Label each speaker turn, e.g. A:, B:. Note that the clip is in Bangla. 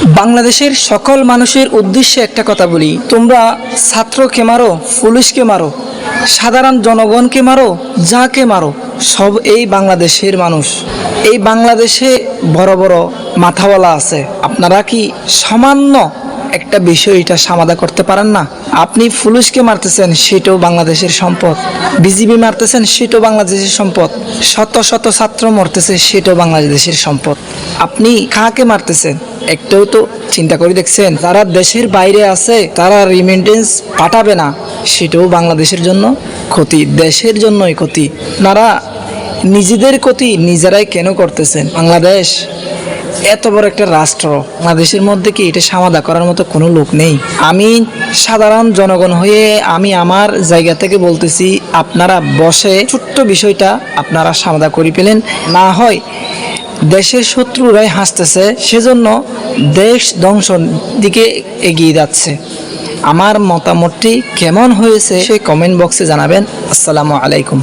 A: বাংলাদেশের সকল মানুষের উদ্দেশ্যে একটা কথা বলি, তোমরা ছাত্রকে মারো, পুলিশকে মারো, সাধারণ জনগণকে মারো, যাকে মারো, সব এই বাংলাদেশের মানুষ। এই বাংলাদেশে বড় বড় মাথাওয়ালা আছে, আপনারা কি সামান্য একটা বিষয় এটা সমাধা করতে পারেন না? আপনি পুলিশকে মারতেছেন, সেটাও বাংলাদেশের সম্পদ। বিজিবি মারতেছেন, সেটাও বাংলাদেশের সম্পদ। শত শত ছাত্র মরতেছে, সেটাও বাংলাদেশের সম্পদ। আপনি কাকে মারতেছেন একটাও তো চিন্তা করে দেখছেন? যারা দেশের বাইরে আছে তারা রিমিটেন্স পাঠাবে না, সেটাও বাংলাদেশের জন্য ক্ষতি, দেশের জন্যই ক্ষতি। আপনারা নিজেদের ক্ষতি নিজেরাই কেন করতেছেন? বাংলাদেশ এত বড় একটা রাষ্ট্র, বাংলাদেশের মধ্যে কি এটা সমাধা করার মতো কোনো লোক নেই? আমি সাধারণ জনগণ হয়ে আমি আমার জায়গা থেকে বলতেছি, আপনারা বসে ছোট্ট বিষয়টা আপনারা সমাধা করে পেলেন, না হয় দেশের শত্রুরাই হাসতেছে, সেজন্য দেশ ধ্বংসের দিকে এগিয়ে যাচ্ছে। আমার মতামতটি কেমন হয়েছে সেই কমেন্ট বক্সে জানাবেন। আসসালামু আলাইকুম।